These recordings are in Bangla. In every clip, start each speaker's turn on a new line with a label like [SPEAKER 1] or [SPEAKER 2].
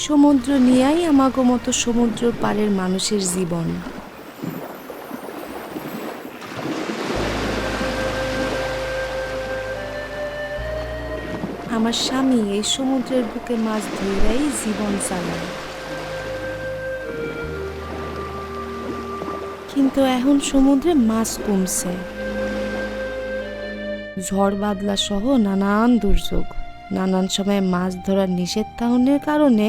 [SPEAKER 1] সমুদ্র নিয়েই আমাগো মতো সমুদ্র পাড়ের মানুষের জীবন। আমার স্বামী এই সমুদ্রের বুকে মাছ ধরেই জীবন চালায়, কিন্তু এখন সমুদ্রে মাছ কমছে। ঝড় বাদলা সহ নানান দুর্যোগ, নানান সময় মাছ ধরার নিষেধাজ্ঞার কারণে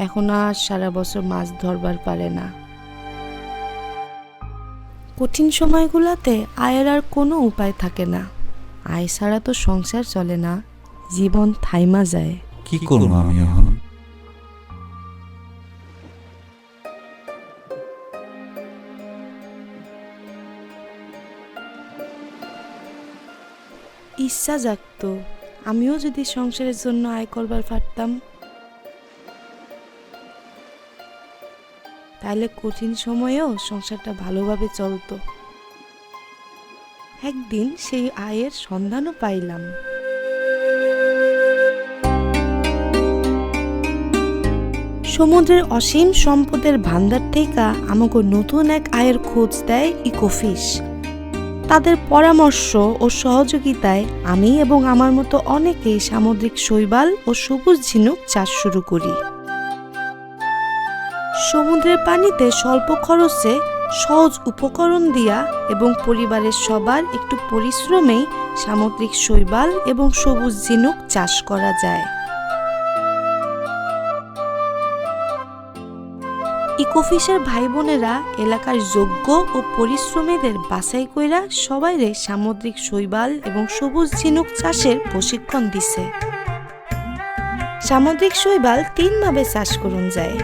[SPEAKER 1] এখন আর সারা বছর মাছ ধরবার পারে না। কঠিন সময়গুলোতে আয়ের আর কোনো উপায় থাকে না। আয় ছাড়া তো সংসার চলে না, জীবন থাইমা যায়।
[SPEAKER 2] কি করব আমি এখন?
[SPEAKER 1] ইচ্ছা জাগতো আমিও যদি সংসারের জন্য আয় করবার পারতাম, তাহলে কঠিন সময়েও সংসারটা ভালোভাবে চলতো। একদিন সেই আয়ের সন্ধানও পাইলাম। সমুদ্রের অসীম সম্পদের ভান্ডার থেকে আমাকে নতুন এক আয়ের খোঁজ দেয় ইকোফিশ। তাদের পরামর্শ ও সহযোগিতায় আমি এবং আমার মতো অনেকেই সামুদ্রিক শৈবাল ও সবুজ ঝিনুক চাষ শুরু করি। সমুদ্রের পানিতে স্বল্প খরচে সহজ উপকরণ দিয়া এবং পরিবারের সবার একটু পরিশ্রমেই সামুদ্রিক শৈবাল এবং সবুজ ঝিনুক চাষ করা যায়। ইকোফিশের ভাই বোনেরা এলাকার যোগ্য ও পরিশ্রমীদের বাছাই কইরা সবাইরে সামুদ্রিক শৈবাল এবং সবুজ ঝিনুক চাষের প্রশিক্ষণ দিছে। সামুদ্রিক শৈবাল 3 ভাবে চাষ করুন যায়।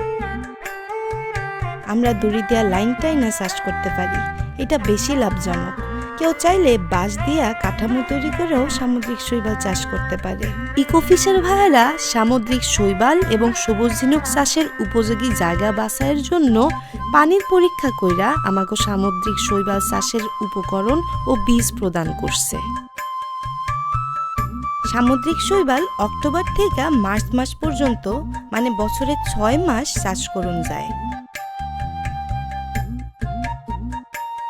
[SPEAKER 1] আমরা দড়ি দিয়া লাইন টাইনা চাষ করতে পারি, এটা বেশি লাভজনক। কেউ চাইলে বাঁশ দিয়া কাঠামো তৈরি করেও সামুদ্রিক শৈবাল চাষ করতে পারে। ইকোফিশের ভাইয়েরা সামুদ্রিক শৈবাল এবং সবুজ ঝিনুক চাষের উপযোগী জায়গা বাছাইয়ের জন্য পানির পরীক্ষা কইরা আমাকে সামুদ্রিক শৈবাল চাষের উপকরণ ও বীজ প্রদান করছে। সামুদ্রিক শৈবাল অক্টোবর থেকে মার্চ মাস পর্যন্ত, মানে বছরে 6 মাস চাষ করুন যায়।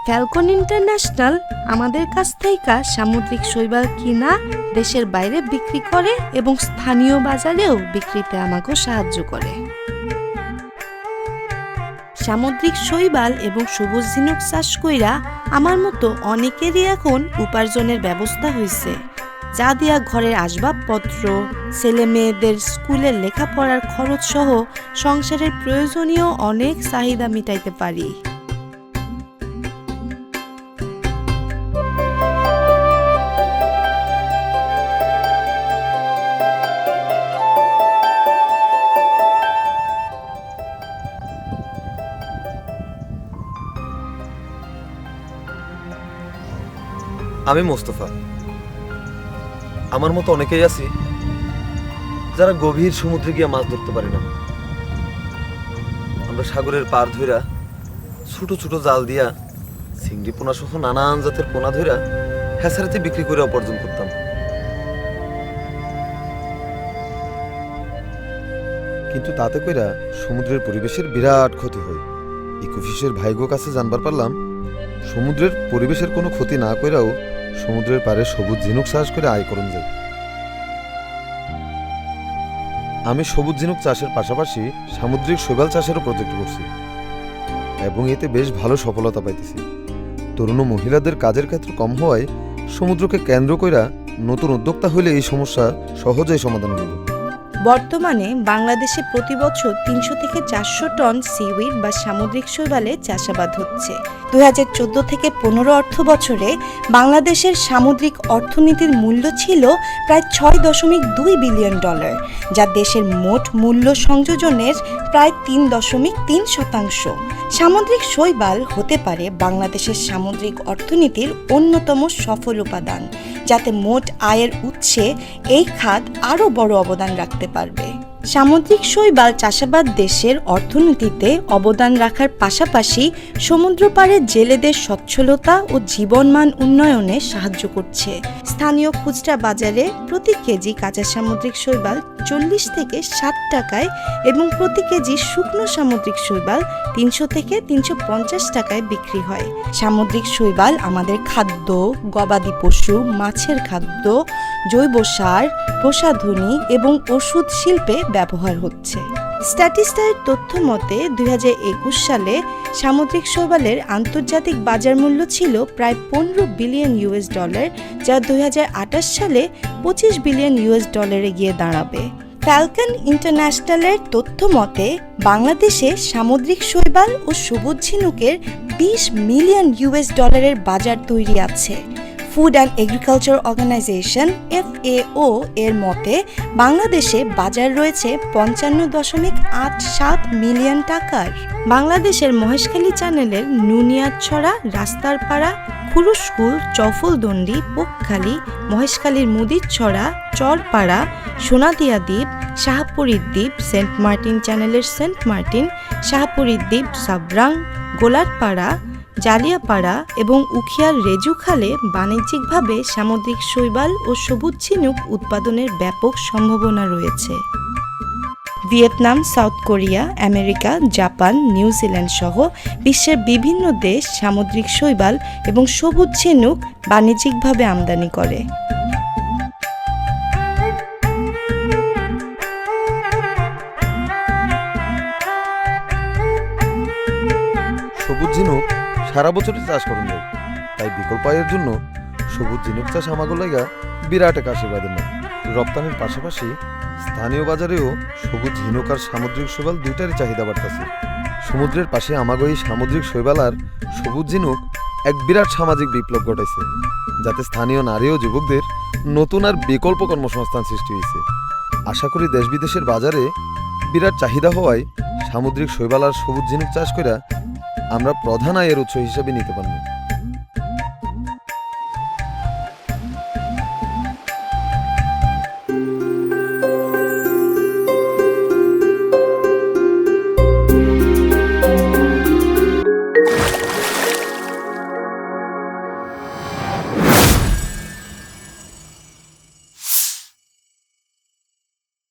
[SPEAKER 1] ফ্যালকন ইন্টারন্যাশনাল আমাদের কাছ থেকে সামুদ্রিক শৈবাল কিনা দেশের বাইরে বিক্রি করে এবং স্থানীয় বাজারেও বিক্রিতে আমাকে সাহায্য করে। সামুদ্রিক শৈবাল এবং সবুজ ঝিনুক চাষ কইরা আমার মতো অনেকেরই এখন উপার্জনের ব্যবস্থা হয়েছে, যা দিয়া ঘরের আসবাবপত্র, ছেলে মেয়েদের স্কুলের লেখাপড়ার খরচ সহ সংসারের প্রয়োজনীয় অনেক চাহিদা মিটাইতে পারি।
[SPEAKER 3] আমি মোস্তফা। আমার মতো অনেকেই আছি যারা গভীর সমুদ্রে গিয়ে মাছ ধরতে পারে না। আমরা সাগরের পার ধইরা ছোট ছোট জাল দিয়া চিংড়ি পোনা সহ নানান জাতের পোনা ধইরা হ্যাচারিতে বিক্রি করে উপার্জন করতাম। কিন্তু তাতে কইরা সমুদ্রের পরিবেশের বিরাট ক্ষতি হয়। ইকোফিশের ভাইগো কাছে জানবার পারলাম সমুদ্রের পরিবেশের কোনো ক্ষতি না কইরাও সমুদ্রের পাড়ে সবুজ ঝিনুক চাষ করে আয় করুন যায়। আমি সবুজ ঝিনুক চাষের পাশাপাশি সামুদ্রিক শৈবাল চাষেরও প্রজেক্ট করছি এবং এতে বেশ ভালো সফলতা পাইতেছি। তরুণ মহিলাদের কাজের ক্ষেত্র কম হওয়ায় সমুদ্রকে কেন্দ্র কইরা নতুন উদ্যোক্তা হইলে এই সমস্যা সহজেই সমাধান হইল।
[SPEAKER 1] বর্তমানে বাংলাদেশে প্রতি বছর 300 থেকে 400 টন সিউইড বা সামুদ্রিক শৈবালের চাষাবাদ হচ্ছে। 2014 থেকে 15 অর্থ বছরে বাংলাদেশের সামুদ্রিক অর্থনীতির মূল্য ছিল প্রায় $6.2 বিলিয়ন, যা দেশের মোট মূল্য সংযোজনের প্রায় 3.3%। সামুদ্রিক শৈবাল হতে পারে বাংলাদেশের সামুদ্রিক অর্থনীতির অন্যতম সফল উপাদান, যাতে মোট আয়ের উৎসে এই খাত আরও বড় অবদান রাখতে পারবে। সামুদ্রিক শৈবাল চাষাবাদ দেশের অর্থনীতিতে অবদান রাখার পাশাপাশি সমুদ্র পাড়ে জেলেদের সচ্ছলতা ও জীবনমান উন্নয়নে সাহায্য করছে। স্থানীয় খুচরা বাজারে প্রতি কেজি কাঁচা সামুদ্রিক শৈবাল 40 থেকে 60 টাকায় এবং প্রতি কেজি শুকনো সামুদ্রিক শৈবাল 300 থেকে 350 টাকায় বিক্রি হয়। সামুদ্রিক শৈবাল আমাদের খাদ্য, গবাদি পশু, মাছের খাদ্য, জৈব সার, প্রসাধনী এবং ওষুধ শিল্পে ব্যবহার হচ্ছে। স্ট্যাটিস্টার তথ্য মতে 2021 সালে সামুদ্রিক শৈবালের আন্তর্জাতিক বাজার মূল্য ছিল প্রায় $15 বিলিয়ন, যা 2028 সালে $25 বিলিয়ন গিয়ে দাঁড়াবে। ফ্যালকন ইন্টারন্যাশনালের তথ্য মতে বাংলাদেশে সামুদ্রিক শৈবাল ও সবুজ ঝিনুকের $20 মিলিয়ন বাজার তৈরি আছে। Food and agriculture organization FAO এর মতে বাংলাদেশে বাজার রয়েছে 55.87 মিলিয়ন টাকার। বাংলাদেশের মহেশখালী চ্যানেলের নুনিয়াছড়া, রাস্তারপাড়া, খুরুশকুল, চফলদন্ডি, পোকখালী, মহেশখালীর মুদিরছড়া, চরপাড়া, সোনাদিয়া দ্বীপ, শাহপুরীর দ্বীপ, সেন্ট মার্টিন চ্যানেলের সেন্ট মার্টিন, শাহপুরীর দ্বীপ, সাবরাং, গোলারপাড়া, জালিয়াপাড়া এবং উখিয়ার রেজুখালে বাণিজ্যিকভাবে সামুদ্রিক শৈবাল ও সবুজ ঝিনুক উৎপাদনের ব্যাপক সম্ভাবনা রয়েছে। Vietnam, south Korea, America, Japan, New Zealand সহ বিশ্বের বিভিন্ন দেশ সামুদ্রিক শৈবাল এবং সবুজ ঝিনুক বাণিজ্যিকভাবে আমদানি করে।
[SPEAKER 3] সবুজ ঝিনুক সারা বছরই চাষ করুন যায়, তাই বিকল্প আয়ের জন্য সবুজ ঝিনুক চাষ আমাগো লাগা বিরাট এক আশীর্বাদের নাম। রপ্তানির পাশাপাশি স্থানীয় বাজারেও সবুজ ঝিনুক আর সামুদ্রিক শৈবাল দুইটারই চাহিদা বাড়তেছে। সমুদ্রের পাশে আমাগো এই সামুদ্রিক শৈবাল আর সবুজ ঝিনুক এক বিরাট সামাজিক বিপ্লব ঘটাইছে, যাতে স্থানীয় নারী ও যুবকদের নতুন আর বিকল্প কর্মসংস্থান সৃষ্টি হয়েছে। আশা করি দেশ বিদেশের বাজারে বিরাট চাহিদা হওয়ায় সামুদ্রিক শৈবাল আর সবুজ ঝিনুক চাষ করে আমরা প্রধান আয়ের উৎস হিসেবে নিতে পারব।